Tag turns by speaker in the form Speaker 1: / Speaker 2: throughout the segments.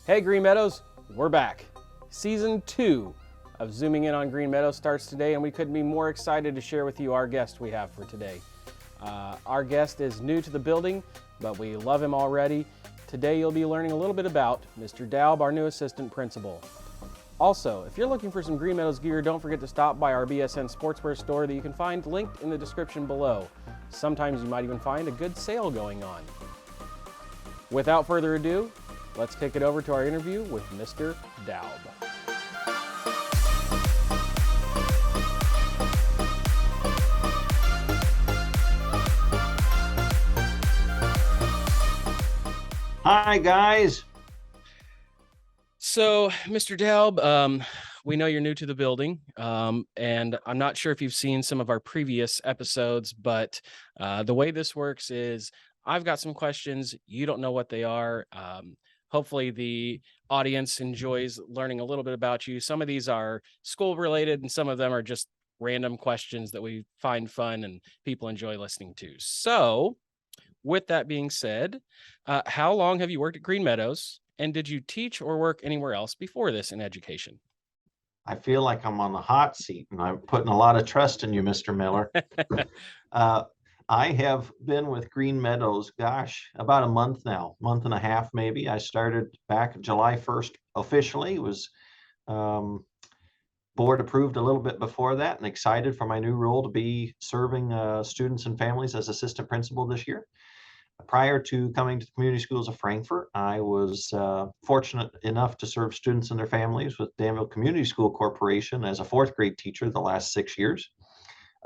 Speaker 1: Hey Green Meadows, we're back. Season 2 of Zooming In on Green Meadows starts today, and we couldn't be more excited to share with you our guest we have for today. Our guest is new to the building, but we love him already. Today you'll be learning a little bit about Mr. Doub, our new assistant principal. Also, if you're looking for some Green Meadows gear, don't forget to stop by our BSN sportswear store that you can find linked in the description below. Sometimes you might even find a good sale going on. Without further ado, let's kick it over to our interview with Mr. Doub.
Speaker 2: Hi, guys.
Speaker 1: So, Mr. Doub, we know you're new to the building, and I'm not sure if you've seen some of our previous episodes, but the way this works is I've got some questions. You don't know what they are. Hopefully the audience enjoys learning a little bit about you. Some of these are school related and some of them are just random questions that we find fun and people enjoy listening to. So with that being said, how long have you worked at Green Meadows, and did you teach or work anywhere else before this in education?
Speaker 2: I feel like I'm on the hot seat and I'm putting a lot of trust in you, Mr. Miller. I have been with Green Meadows, gosh, about a month now, month and a half maybe. I started back July 1st officially. It was board approved a little bit before that, and excited for my new role to be serving students and families as assistant principal this year. Prior to coming to the community schools of Frankfort, I was fortunate enough to serve students and their families with Danville Community School Corporation as a fourth grade teacher the last 6 years,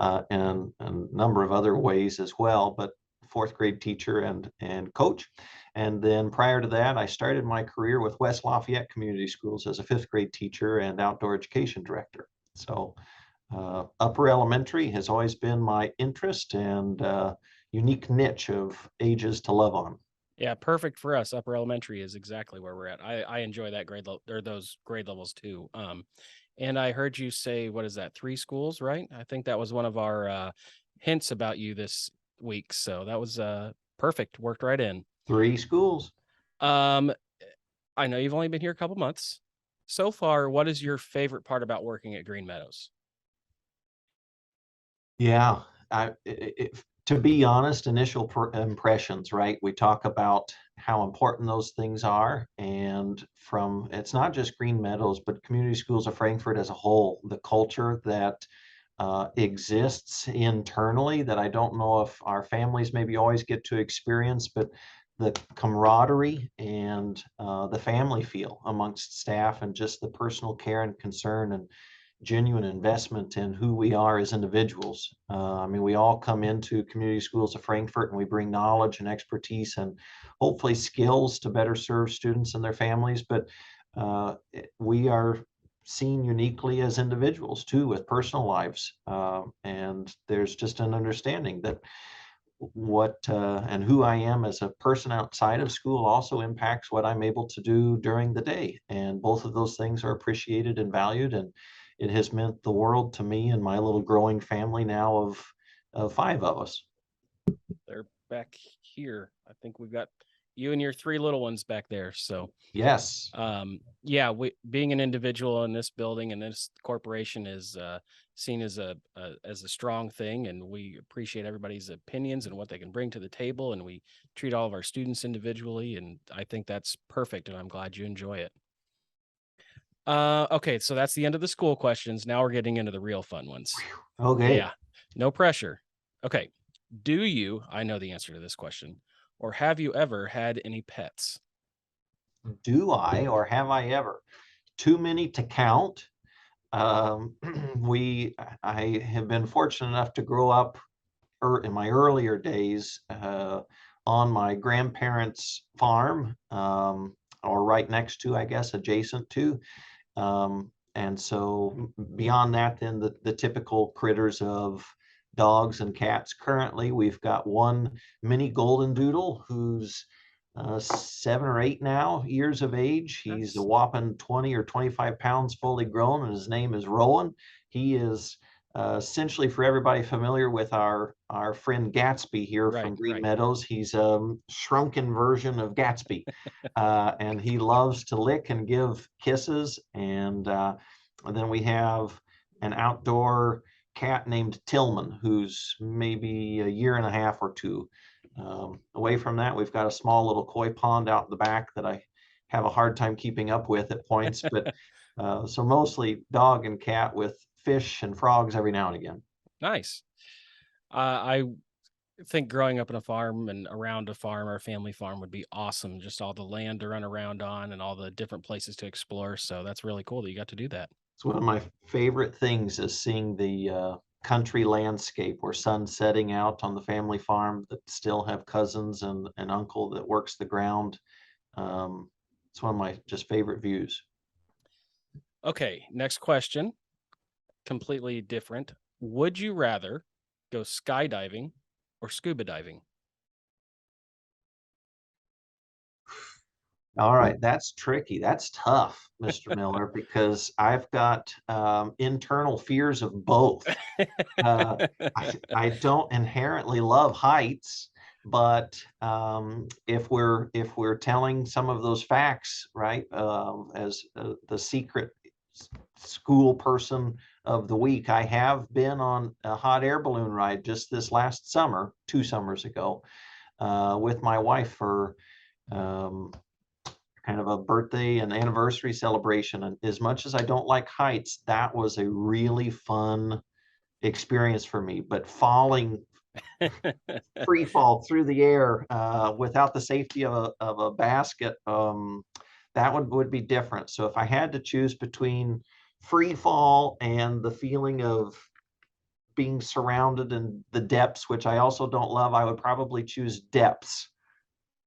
Speaker 2: and a number of other ways as well, but fourth grade teacher and coach. And then prior to that, I started my career with West Lafayette Community Schools as a fifth grade teacher and outdoor education director. So upper elementary has always been my interest and unique niche of ages to love on.
Speaker 1: Yeah, perfect for us. Upper elementary is exactly where we're at. I enjoy that those grade levels too. And I heard you say, what is that, 3 schools, right? I think that was one of our hints about you this week. So that was perfect. Worked right in.
Speaker 2: 3 schools.
Speaker 1: Um, I know you've only been here a couple months. So far, what is your favorite part about working at Green Meadows?
Speaker 2: Yeah, to be honest, initial impressions, right? We talk about how important those things are. And from, it's not just Green Meadows, but community schools of Frankfort as a whole, the culture that exists internally that I don't know if our families maybe always get to experience, but the camaraderie and the family feel amongst staff and just the personal care and concern and genuine investment in who we are as individuals. I mean, we all come into community schools of Frankfort and we bring knowledge and expertise and hopefully skills to better serve students and their families, but we are seen uniquely as individuals too, with personal lives. And there's just an understanding that what and who I am as a person outside of school also impacts what I'm able to do during the day. And both of those things are appreciated and valued. And it has meant the world to me and my little growing family now of 5 of us.
Speaker 1: They're back here. I think we've got you and your 3 little ones back there. So
Speaker 2: Yes.
Speaker 1: Yeah, being an individual in this building and this corporation is seen as a strong thing, and we appreciate everybody's opinions and what they can bring to the table, and we treat all of our students individually, and I think that's perfect, and I'm glad you enjoy it. Okay, so that's the end of the school questions. Now we're getting into the real fun ones.
Speaker 2: Okay.
Speaker 1: Yeah, no pressure. Okay, I know the answer to this question, or have you ever had any pets?
Speaker 2: Do I, or have I ever? Too many to count. Um, I have been fortunate enough to grow up in my earlier days on my grandparents' farm, or right next to, I guess, adjacent to. And so beyond that, then the typical critters of dogs and cats. Currently, we've got one mini golden doodle who's 7 or 8 now years of age. He's a whopping 20 or 25 pounds fully grown, and his name is Rowan. He is essentially for everybody familiar with our friend Gatsby here
Speaker 1: Right,
Speaker 2: from Green
Speaker 1: right.
Speaker 2: Meadows. He's a shrunken version of Gatsby, and he loves to lick and give kisses. And then we have an outdoor cat named Tillman, who's maybe a year and a half or two. Away from that, we've got a small little koi pond out in the back that I have a hard time keeping up with at points, but so mostly dog and cat with fish and frogs every now and again.
Speaker 1: Nice. I think growing up in a farm and around a farm or a family farm would be awesome. Just all the land to run around on and all the different places to explore. So that's really cool that you got to do that.
Speaker 2: It's one of my favorite things is seeing the country landscape where sun's setting out on the family farm that still have cousins and an uncle that works the ground. Um, it's one of my just favorite views.
Speaker 1: Okay, next question. Completely different. Would you rather go skydiving or scuba diving?
Speaker 2: All right, that's tricky. That's tough, Mr. Miller, because I've got internal fears of both. Uh, I don't inherently love heights, but if we're telling some of those facts, right, as the secret school person of the week, I have been on a hot air balloon ride just this last summer, 2 summers ago, with my wife for um, kind of a birthday and anniversary celebration. And as much as I don't like heights, that was a really fun experience for me. But falling free fall through the air without the safety of a basket, that would be different. So if I had to choose between free fall and the feeling of being surrounded in the depths, which I also don't love, I would probably choose depths.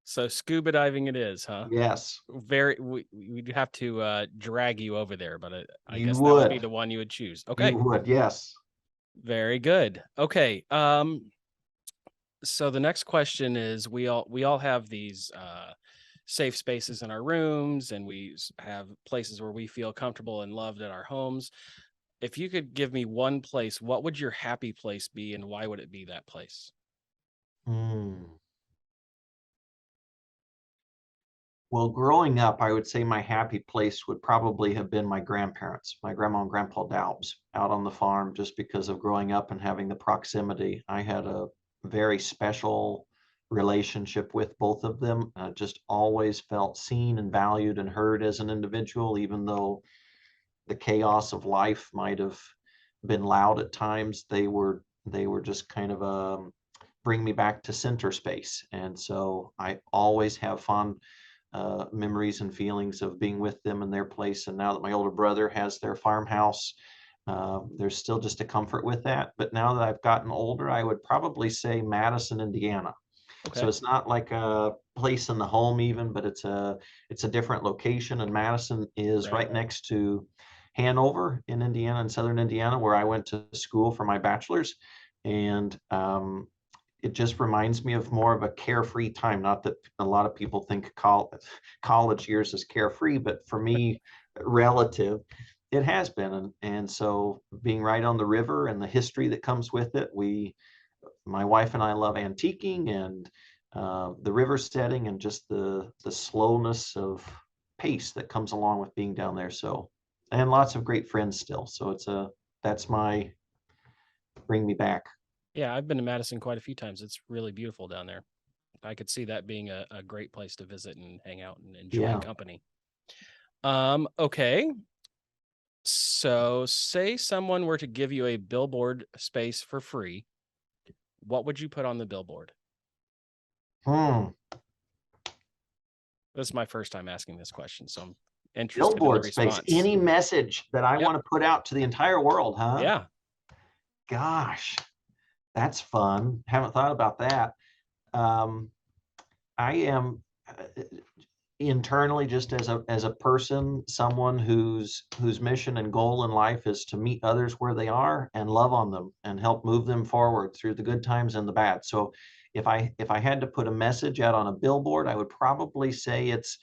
Speaker 1: So scuba diving it is, huh?
Speaker 2: Yes,
Speaker 1: We'd have to drag you over there, but I
Speaker 2: you
Speaker 1: guess that would be
Speaker 2: would.
Speaker 1: the one you would choose.
Speaker 2: You
Speaker 1: Okay,
Speaker 2: would, yes.
Speaker 1: very good. Okay, so the next question is we all have these safe spaces in our rooms, and have places where we feel comfortable and loved at our homes. If you could give me one place, what would your happy place be, and why would it be that place?
Speaker 2: Hmm. Well, growing up, I would say my happy place would probably have been my grandparents, my grandma and grandpa Doubs, out on the farm, just because of growing up and having the proximity. I had a very special relationship with both of them. I just always felt seen and valued and heard as an individual, even though the chaos of life might have been loud at times. They were just kind of bring me back to center space. And so I always have fond memories and feelings of being with them in their place. And now that my older brother has their farmhouse, there's still just a comfort with that. But now that I've gotten older, I would probably say Madison, Indiana. So
Speaker 1: Okay.
Speaker 2: it's not like a place in the home even, but it's a different location. And Madison is
Speaker 1: Right.
Speaker 2: right next to Hanover in Indiana, in southern Indiana, where I went to school for my bachelor's. And it just reminds me of more of a carefree time. Not that a lot of people think college years is carefree, but for me, relative, it has been. And so being right on the river and the history that comes with it, my wife and I love antiquing and the river setting and just the slowness of pace that comes along with being down there. So, and lots of great friends still. So that's my bring me back.
Speaker 1: Yeah, I've been to Madison quite a few times. It's really beautiful down there. I could see that being a great place to visit and hang out and enjoy
Speaker 2: Yeah.
Speaker 1: company. Okay. So say someone were to give you a billboard space for free, what would you put on the billboard?
Speaker 2: Hmm.
Speaker 1: This is my first time asking this question, so I'm interested in the
Speaker 2: Billboard space.
Speaker 1: response.
Speaker 2: Any message that I
Speaker 1: Yep.
Speaker 2: want to put out to the entire world, huh?
Speaker 1: Yeah.
Speaker 2: Gosh, that's fun. Haven't thought about that. Um, I am internally, just as a person, someone whose mission and goal in life is to meet others where they are and love on them and help move them forward through the good times and the bad. So if I had to put a message out on a billboard, I would probably say it's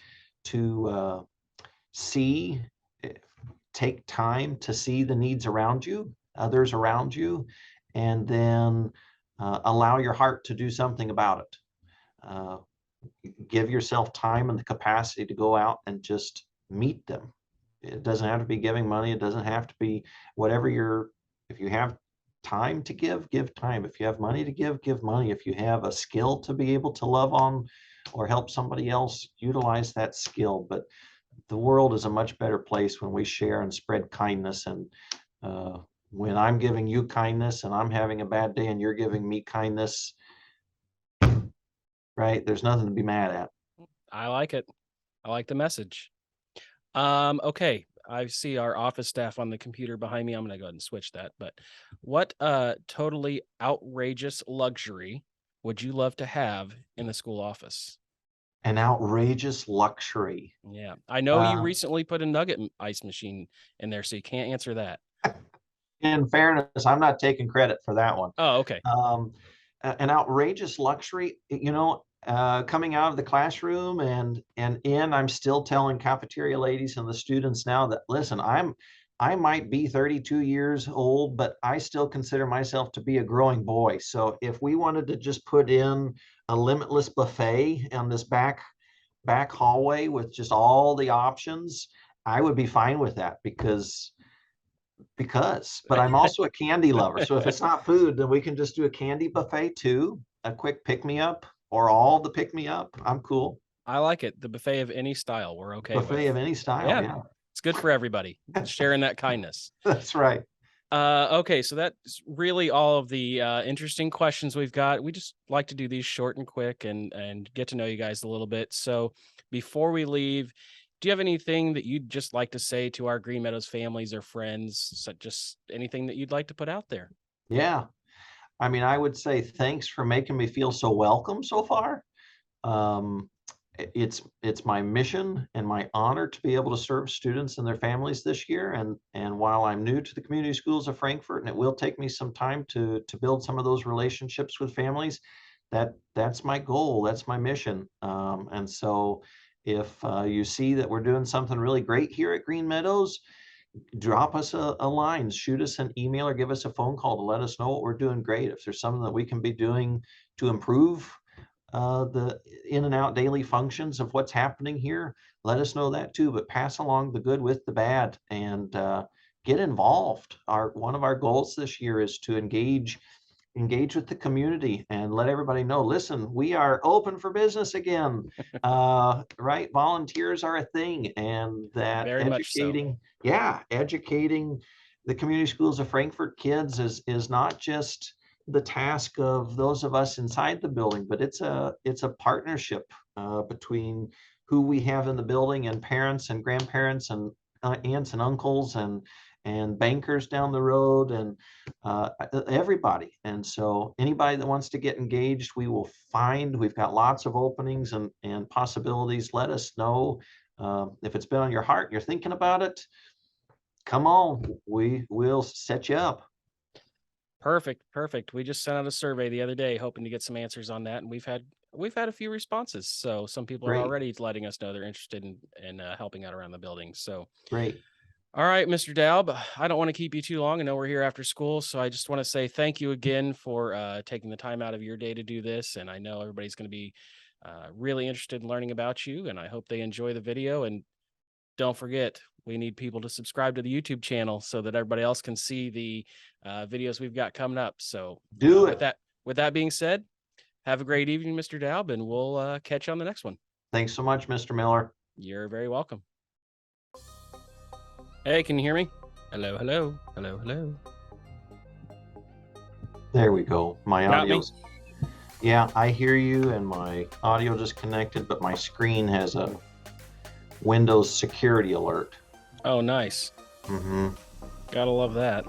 Speaker 2: to see, eh, take time to see the needs around you others around you, and then allow your heart to do something about it. Uh, Give yourself time and the capacity to go out and just meet them. It doesn't have to be giving money. It doesn't have to be whatever if you have time to give time. If you have money to give money. If you have a skill to be able to love on or help somebody else, utilize that skill. But the world is a much better place when we share and spread kindness. And when I'm giving you kindness and I'm having a bad day and you're giving me kindness, right? There's nothing to be mad at.
Speaker 1: I like it. I like the message. Okay. I see our office staff on the computer behind me. I'm going to go ahead and switch that. But what totally outrageous luxury would you love to have in the school office?
Speaker 2: An outrageous luxury.
Speaker 1: Yeah. I know you recently put a nugget ice machine in there, so you can't answer that.
Speaker 2: In fairness, I'm not taking credit for that one.
Speaker 1: Oh, okay.
Speaker 2: An outrageous luxury, coming out of the classroom and I'm still telling cafeteria ladies and the students now that, listen, I might be 32 years old, but I still consider myself to be a growing boy. So if we wanted to just put in a limitless buffet on this back hallway with just all the options, I would be fine with that but I'm also a candy lover. So if it's not food, then we can just do a candy buffet too, a quick pick-me-up or all the pick-me-up. I'm cool.
Speaker 1: I like it. The buffet of any style, we're okay with.
Speaker 2: Buffet of any style, yeah.
Speaker 1: It's good for everybody. Sharing that kindness.
Speaker 2: That's right.
Speaker 1: Okay, so that's really all of the interesting questions we've got. We just like to do these short and quick and get to know you guys a little bit. So before we leave, do you have anything that you'd just like to say to our Green Meadows families or friends? So just anything that you'd like to put out there?
Speaker 2: Yeah. I mean, I would say thanks for making me feel so welcome so far. It's my mission and my honor to be able to serve students and their families this year. And while I'm new to the community schools of Frankfort, and it will take me some time to build some of those relationships with families, that's my goal. That's my mission. And so if you see that we're doing something really great here at Green Meadows, drop us a line, shoot us an email, or give us a phone call to let us know what we're doing great. If there's something that we can be doing to improve the in and out daily functions of what's happening here, let us know that too. But pass along the good with the bad and get involved. One of our goals this year is to engage with the community and let everybody know, listen, we are open for business again. Right? Volunteers are a thing, and that
Speaker 1: Very much so.
Speaker 2: educating the community schools of Frankfort kids is not just the task of those of us inside the building, but it's a partnership between who we have in the building and parents and grandparents and aunts and uncles and bankers down the road and everybody. And so anybody that wants to get engaged, we will find. We've got lots of openings and possibilities. Let us know if it's been on your heart, you're thinking about it. Come on, we will set you up.
Speaker 1: Perfect. We just sent out a survey the other day hoping to get some answers on that, and we've had a few responses. So some people are already letting us know they're interested in helping out around the building. So
Speaker 2: great.
Speaker 1: All right, Mr. Doub, I don't want to keep you too long. I know we're here after school, so I just want to say thank you again for taking the time out of your day to do this. And I know everybody's going to be really interested in learning about you, and I hope they enjoy the video. And don't forget, we need people to subscribe to the YouTube channel so that everybody else can see the videos we've got coming up. So
Speaker 2: do it.
Speaker 1: With that being said, have a great evening, Mr. Doub, and we'll catch you on the next one.
Speaker 2: Thanks so much, Mr. Miller.
Speaker 1: You're very welcome. Hey, can you hear me? Hello.
Speaker 2: There we go. My audio. Yeah, I hear you, and my audio disconnected, but my screen has a Windows security alert.
Speaker 1: Oh, nice.
Speaker 2: Mm-hmm.
Speaker 1: Gotta love that.